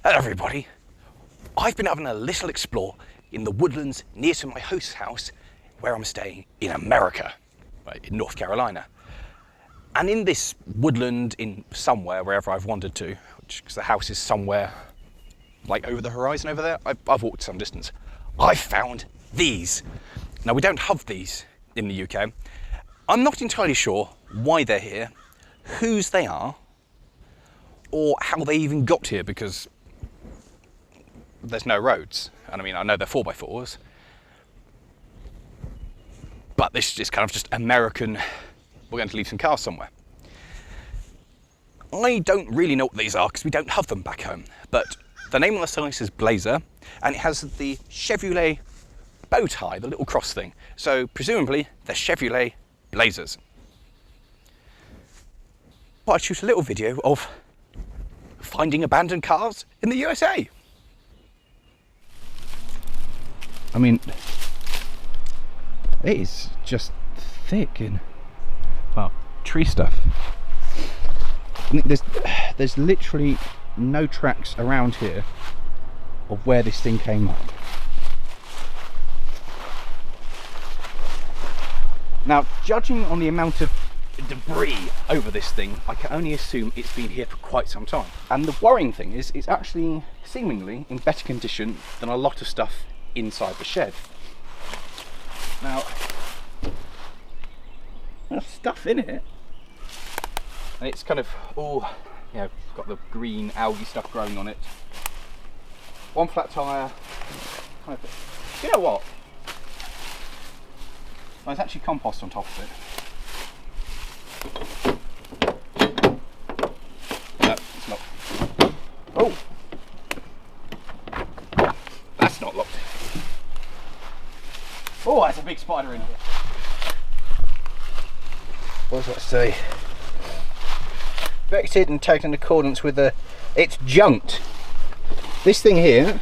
Hello everybody, I've been having a little explore in the woodlands near to my host's house where I'm staying in America, right, in North Carolina. And in this woodland in somewhere, wherever I've wandered to, because the house is somewhere like over the horizon over there, I've walked some distance, I've found these. Now we don't have these in the UK. I'm not entirely sure why they're here, whose they are, or how they even got here, because there's no roads. And I mean, I know they're 4x4s, but this is kind of just American, we're going to leave some cars somewhere. I don't really know what these are because we don't have them back home, but the name on the sign says Blazer, and it has the Chevrolet bow tie, the little cross thing. So presumably they're Chevrolet Blazers. But I'd shoot a little video of finding abandoned cars in the USA. I mean, it is just thick in, well, tree stuff. I mean, there's literally no tracks around here of where this thing came up. Now, judging on the amount of debris over this thing, I can only assume it's been here for quite some time. And the worrying thing is, it's actually seemingly in better condition than a lot of stuff inside the shed. Now, there's stuff in it, and it's kind of all, you know, got the green algae stuff growing on it. One flat tyre, kind of, you know what? Well, there's actually compost on top of it. No, it's not. Oh! That's not locked. Oh, there's a big spider in here. What does that say? Vected and tagged in accordance with the... It's junked. This thing here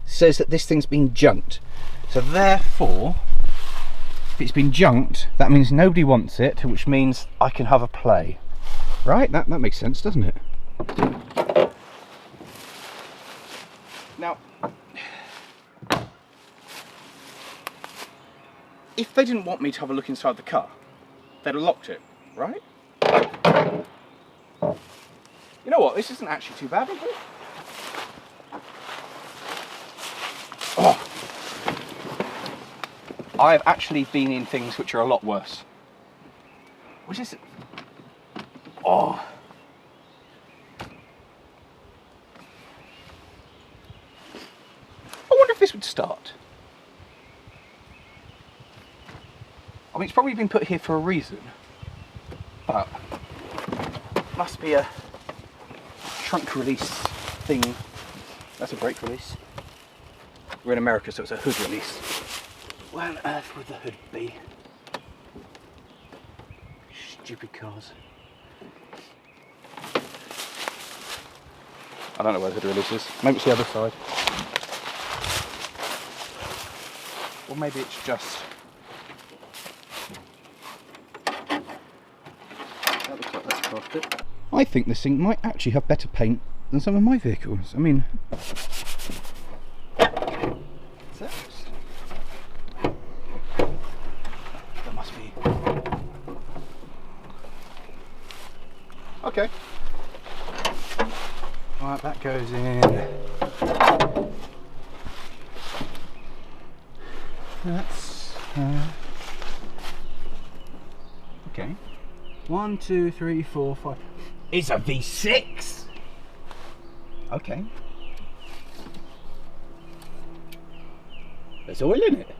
says that this thing's been junked. So therefore, if it's been junked, that means nobody wants it, which means I can have a play. Right? That makes sense, doesn't it? Now, if they didn't want me to have a look inside the car, they'd have locked it, right? You know what, this isn't actually too bad, is it? Oh. I've actually been in things which are a lot worse. Which is... Oh. I wonder if this would start. I mean, it's probably been put here for a reason, but must be a trunk release thing. That's a brake release. We're in America, so it's a hood release. Where on earth would the hood be? Stupid cars. I don't know where the hood release is. Maybe it's the other side. Or maybe it's just... That looks like that's past it. I think this thing might actually have better paint than some of my vehicles. I mean... What's that? That must be... Okay. Right, that goes in. That's... okay. 1, 2, 3, 4, 5. It's a V6! Okay. There's oil in it.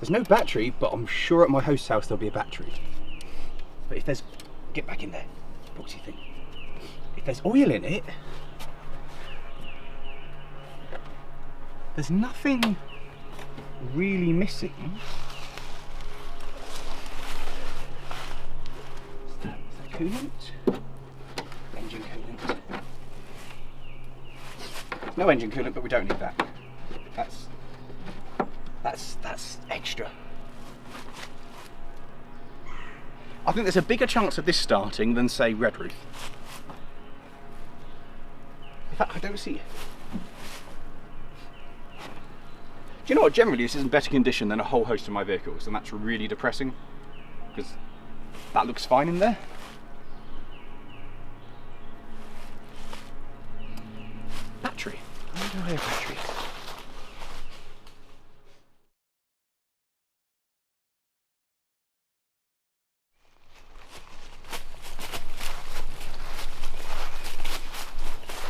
There's no battery, but I'm sure at my host's house there'll be a battery. But if there's... Get back in there. What do you think? If there's oil in it, there's nothing really missing. Is that coolant? Engine coolant. No engine coolant, but we don't need that. That's extra. I think there's a bigger chance of this starting than, say, Red Roof. I don't see. Do you know what? Generally, this is in better condition than a whole host of my vehicles, and that's really depressing because that looks fine in there. Battery. I wonder where battery is.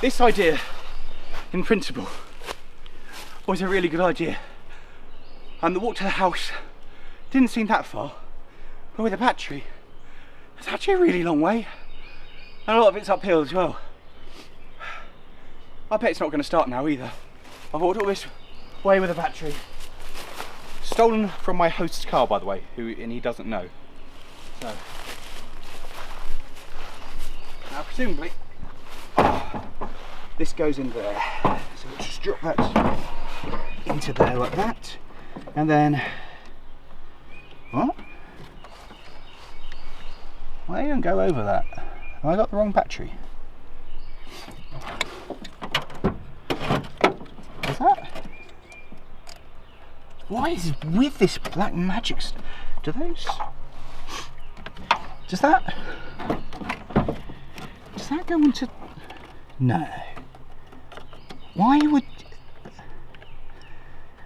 This idea, in principle, was a really good idea. And the walk to the house didn't seem that far, but with a battery, it's actually a really long way. And a lot of it's uphill as well. I bet it's not going to start now either. I've walked all this way with a battery. Stolen from my host's car, by the way, and he doesn't know. So, now presumably, this goes in there. So let's just drop that into there like that. And then, what? Why don't go over that? Have I got the wrong battery? Is that? Why is with this black magic? Do those? Does that go into? No. Why would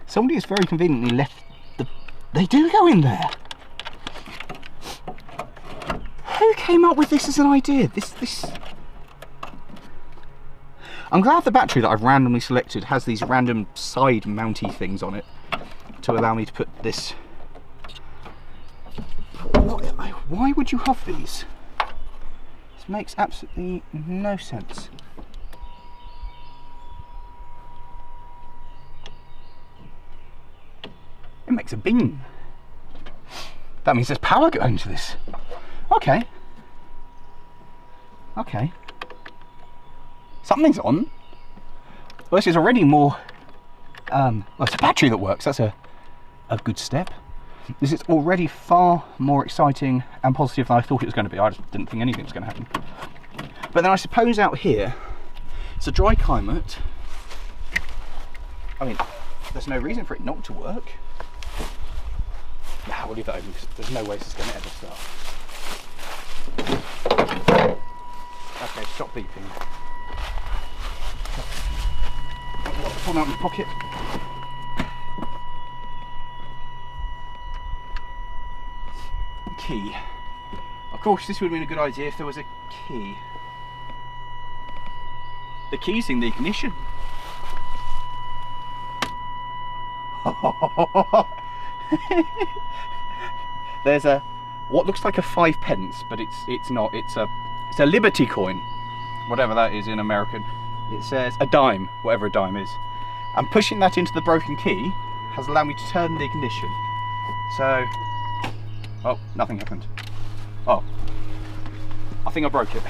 somebody has very conveniently left the? They do go in there. Who came up with this as an idea? This. I'm glad the battery that I've randomly selected has these random side mounty things on it to allow me to put this. Why would you have these? This makes absolutely no sense. It makes a beam. That means there's power going to this. Okay. Okay. Something's on. Well, this is already more. Well, it's a battery that works. That's a good step. This is already far more exciting and positive than I thought it was going to be. I just didn't think anything was going to happen. But then I suppose out here, it's a dry climate. I mean, there's no reason for it not to work. Nah, we'll leave that open because there's no way this is going to ever start. Okay, stop beeping. Pull them out of my pocket. Key. Of course, this would have been a good idea if there was a key. The key's in the ignition. There's a what looks like a 5 pence, but it's not. It's a Liberty coin, whatever that is in American. It says a dime, whatever a dime is. And pushing that into the broken key has allowed me to turn the ignition. So, oh, nothing happened. Oh, I think I broke it.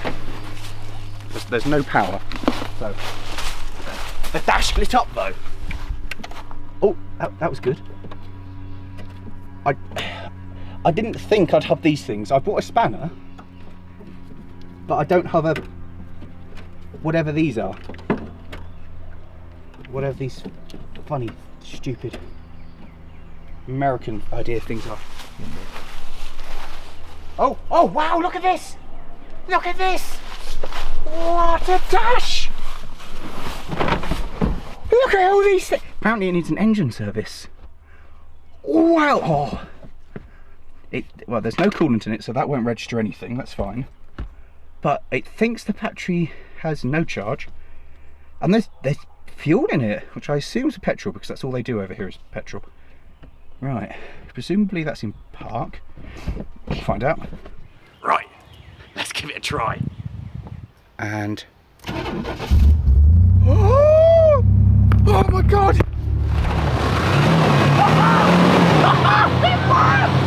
There's no power. So, the dash lit up though. Oh, that was good. I didn't think I'd have these things. I bought a spanner, but I don't have a whatever these are. Whatever these funny, stupid American idea things are. Oh wow, look at this! Look at this! What a dash! Look at all these things! Apparently it needs an engine service. Wow! Oh. Well, there's no coolant in it, so that won't register anything, that's fine. But it thinks the battery has no charge. And there's fuel in it, which I assume is petrol, because that's all they do over here is petrol. Right, presumably that's in park. We'll find out. Right, let's give it a try. And... Oh my god! It worked!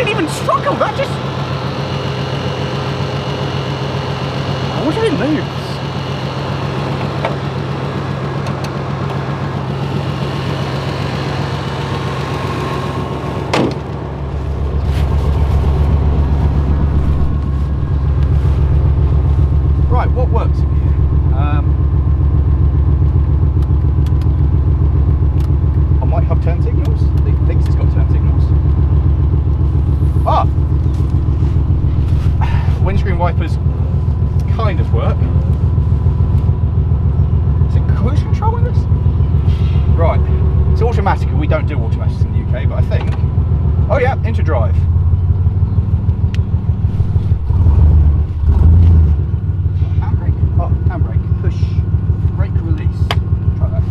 didn't even struggle, that just... I wonder if it moves. Right, what works in here? I might have turn signals. It thinks it's got turn signals. Ah! Windscreen wipers kind of work. Is it cruise control in this? Right, it's automatic, and we don't do automatics in the UK, but I think... Oh yeah, into drive. Handbrake? Oh, handbrake. Push. Brake release. Try that.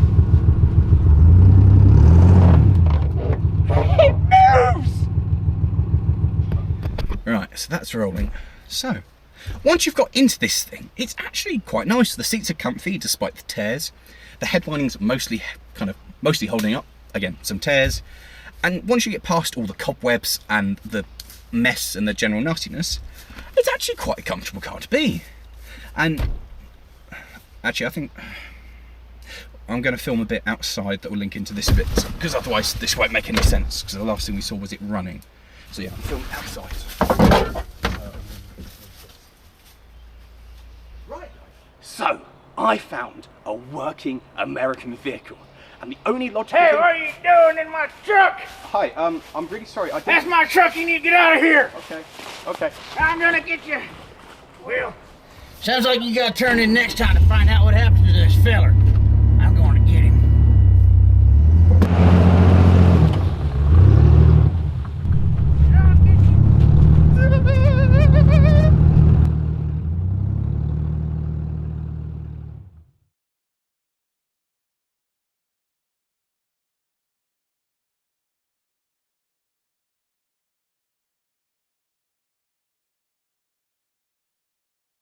It moves! Right, so that's rolling. So, once you've got into this thing, it's actually quite nice. The seats are comfy despite the tears. The headlining's mostly holding up. Again, some tears. And once you get past all the cobwebs and the mess and the general nastiness, it's actually quite a comfortable car to be. And actually, I think I'm going to film a bit outside that will link into this bit, because otherwise this won't make any sense, because the last thing we saw was it running. So yeah, I'm filming outside. So, I found a working American vehicle, and the only logical... Hey, what are you doing in my truck? Hi, I'm really sorry, I didn't... That's my truck, you need to get out of here. Okay. I'm gonna get you. Will. Sounds like you gotta turn in next time to find out what happened to this feller.